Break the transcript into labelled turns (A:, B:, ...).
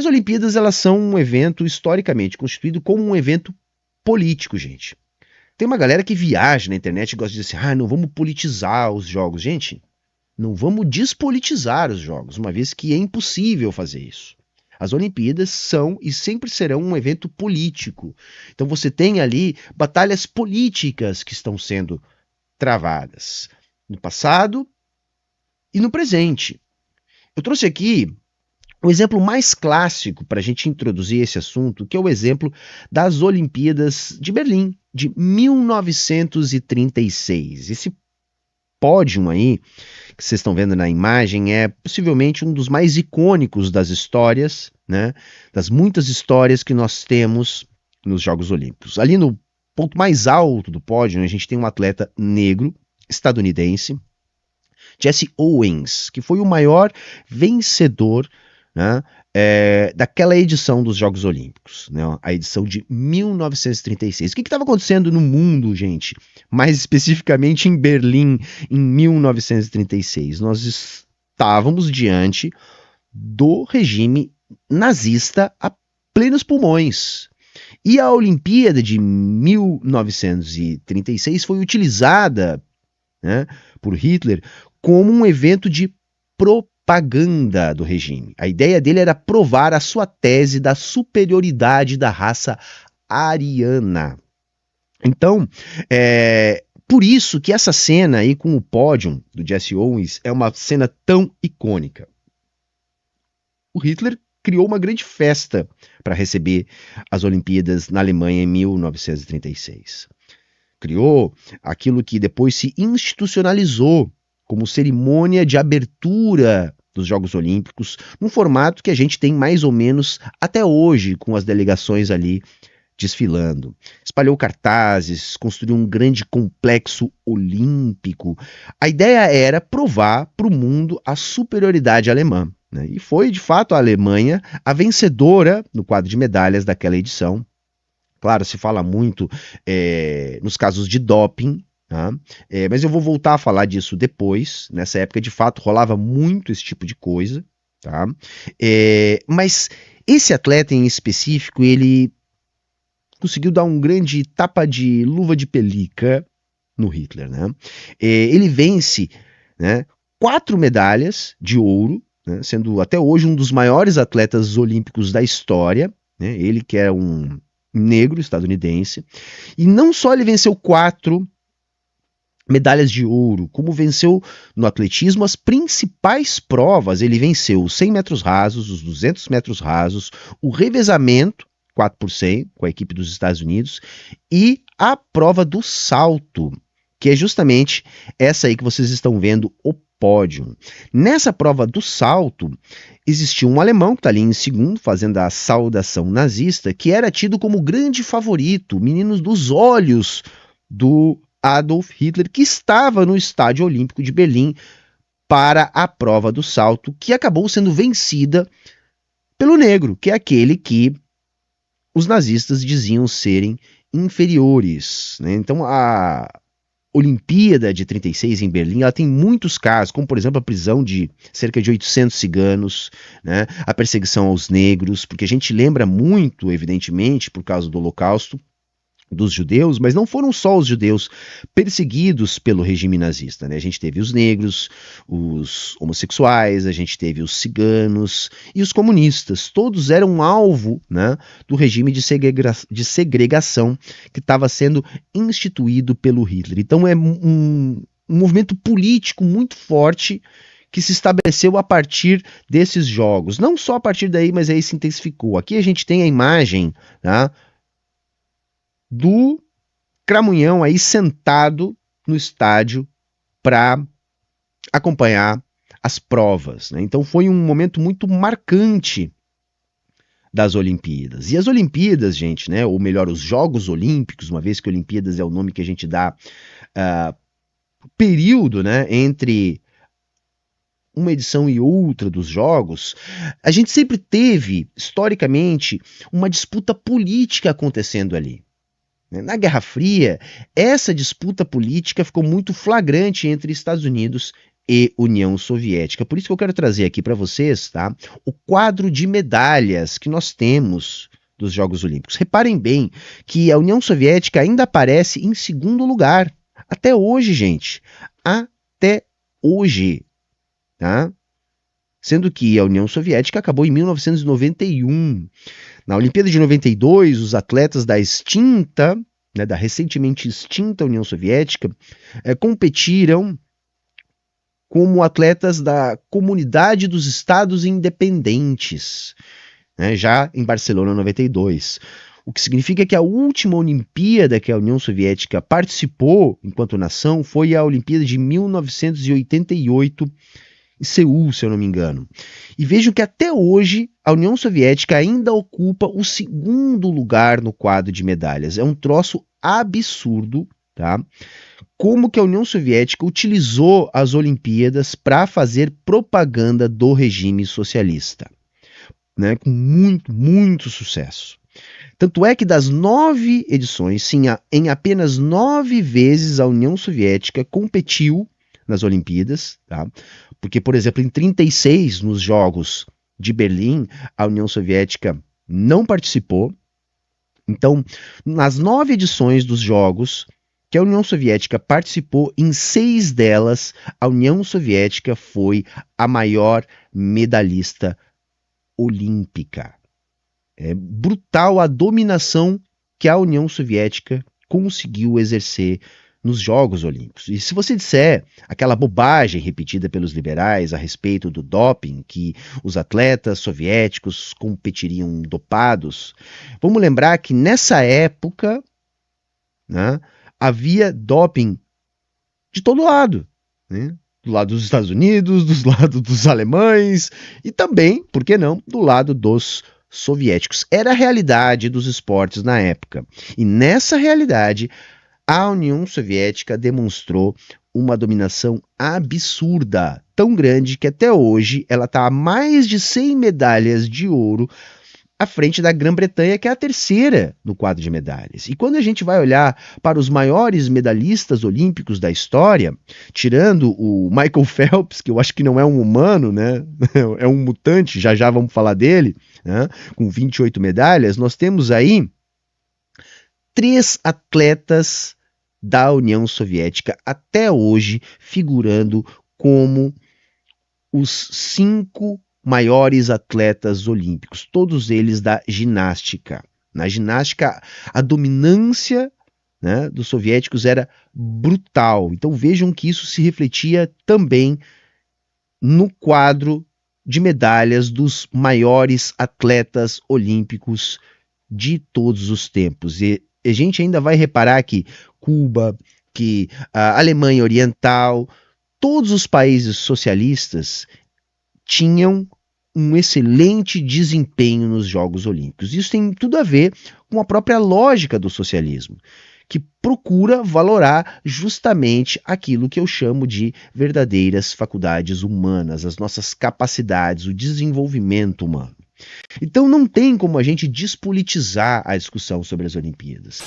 A: As Olimpíadas, elas são um evento historicamente constituído como um evento político, gente. Tem uma galera que viaja na internet e gosta de dizer assim, não vamos politizar os jogos. Gente, não vamos despolitizar os jogos, uma vez que é impossível fazer isso. As Olimpíadas são e sempre serão um evento político. Então você tem ali batalhas políticas que estão sendo travadas no passado e no presente. Eu trouxe aqui o exemplo mais clássico para a gente introduzir esse assunto, que é o exemplo das Olimpíadas de Berlim, de 1936. Esse pódio aí, que vocês estão vendo na imagem, é possivelmente um dos mais icônicos das histórias, né? Das muitas histórias que nós temos nos Jogos Olímpicos. Ali no ponto mais alto do pódio, a gente tem um atleta negro, estadunidense, Jesse Owens, que foi o maior vencedor, né, daquela edição dos Jogos Olímpicos, né, a edição de 1936. O que estava acontecendo no mundo, gente? Mais especificamente em Berlim, em 1936. Nós estávamos diante do regime nazista a plenos pulmões. E a Olimpíada de 1936 foi utilizada, né, por Hitler como um evento de propaganda do regime. A ideia dele era provar a sua tese da superioridade da raça ariana. Então, por isso que essa cena aí com o pódio do Jesse Owens é uma cena tão icônica. O Hitler criou uma grande festa para receber as Olimpíadas na Alemanha em 1936. Criou aquilo que depois se institucionalizou como cerimônia de abertura dos Jogos Olímpicos, num formato que a gente tem mais ou menos até hoje, com as delegações ali desfilando. Espalhou cartazes, construiu um grande complexo olímpico. A ideia era provar para o mundo a superioridade alemã, né? E foi, de fato, a Alemanha a vencedora no quadro de medalhas daquela edição. Claro, se fala muito nos casos de doping, tá? Mas eu vou voltar a falar disso depois. Nessa época, de fato, rolava muito esse tipo de coisa, tá? Mas esse atleta em específico, ele conseguiu dar um grande tapa de luva de pelica no Hitler, né? Ele vence, né, 4 medalhas de ouro, né, sendo até hoje um dos maiores atletas olímpicos da história, né? Ele que é um negro estadunidense, e não só ele venceu 4 medalhas de ouro, como venceu no atletismo as principais provas. Ele venceu os 100 metros rasos, os 200 metros rasos, o revezamento 4x100 com a equipe dos Estados Unidos e a prova do salto, que é justamente essa aí que vocês estão vendo, o pódio. Nessa prova do salto, existia um alemão que está ali em segundo, fazendo a saudação nazista, que era tido como grande favorito, menino dos olhos do Adolf Hitler, que estava no Estádio Olímpico de Berlim para a prova do salto, que acabou sendo vencida pelo negro, que é aquele que os nazistas diziam serem inferiores, né? Então a Olimpíada de 36 em Berlim, ela tem muitos casos, como por exemplo a prisão de cerca de 800 ciganos, né? A perseguição aos negros, porque a gente lembra muito, evidentemente, por causa do Holocausto, dos judeus, mas não foram só os judeus perseguidos pelo regime nazista, né? A gente teve os negros, os homossexuais, a gente teve os ciganos e os comunistas. Todos eram alvo, né, do regime de segregação que estava sendo instituído pelo Hitler. Então é um movimento político muito forte que se estabeleceu a partir desses jogos. Não só a partir daí, mas aí se intensificou. Aqui a gente tem a imagem, tá, do Cramunhão aí sentado no estádio para acompanhar as provas, né? Então foi um momento muito marcante das Olimpíadas. E as Olimpíadas, gente, né, ou melhor, os Jogos Olímpicos, uma vez que Olimpíadas é o nome que a gente dá período, né, entre uma edição e outra dos jogos, a gente sempre teve, historicamente, uma disputa política acontecendo ali. Na Guerra Fria, essa disputa política ficou muito flagrante entre Estados Unidos e União Soviética. Por isso que eu quero trazer aqui para vocês, tá, o quadro de medalhas que nós temos dos Jogos Olímpicos. Reparem bem que a União Soviética ainda aparece em segundo lugar. Até hoje, gente. Até hoje. Tá? Sendo que a União Soviética acabou em 1991. Na Olimpíada de 92, os atletas da extinta, né, da recentemente extinta União Soviética, competiram como atletas da Comunidade dos Estados Independentes, né, já em Barcelona 92. O que significa que a última Olimpíada que a União Soviética participou enquanto nação foi a Olimpíada de 1988 em Seul, se eu não me engano. E vejam que até hoje a União Soviética ainda ocupa o segundo lugar no quadro de medalhas. É um troço absurdo, tá? Como que a União Soviética utilizou as Olimpíadas para fazer propaganda do regime socialista, né? Com muito sucesso. Tanto é que das 9 edições, sim, em apenas 9 vezes a União Soviética competiu nas Olimpíadas, tá? Porque, por exemplo, em 36, nos Jogos de Berlim, a União Soviética não participou. Então, nas 9 edições dos Jogos que a União Soviética participou, em 6 delas, a União Soviética foi a maior medalhista olímpica. É brutal a dominação que a União Soviética conseguiu exercer nos Jogos Olímpicos. E se você disser aquela bobagem repetida pelos liberais a respeito do doping, que os atletas soviéticos competiriam dopados, vamos lembrar que nessa época, né, havia doping de todo lado, né? Do lado dos Estados Unidos, do lado dos alemães e também, por que não, do lado dos soviéticos. Era a realidade dos esportes na época. E nessa realidade, a União Soviética demonstrou uma dominação absurda, tão grande que até hoje ela está a mais de 100 medalhas de ouro à frente da Grã-Bretanha, que é a terceira no quadro de medalhas. E quando a gente vai olhar para os maiores medalhistas olímpicos da história, tirando o Michael Phelps, que eu acho que não é um humano, né? É um mutante, já vamos falar dele, né? Com 28 medalhas, nós temos aí 3 atletas da União Soviética até hoje figurando como os 5 maiores atletas olímpicos, todos eles da ginástica. Na ginástica, a dominância, né, dos soviéticos era brutal. Então vejam que isso se refletia também no quadro de medalhas dos maiores atletas olímpicos de todos os tempos. E a gente ainda vai reparar que Cuba, que a Alemanha Oriental, todos os países socialistas tinham um excelente desempenho nos Jogos Olímpicos. Isso tem tudo a ver com a própria lógica do socialismo, que procura valorar justamente aquilo que eu chamo de verdadeiras faculdades humanas, as nossas capacidades, o desenvolvimento humano. Então não tem como a gente despolitizar a discussão sobre as Olimpíadas.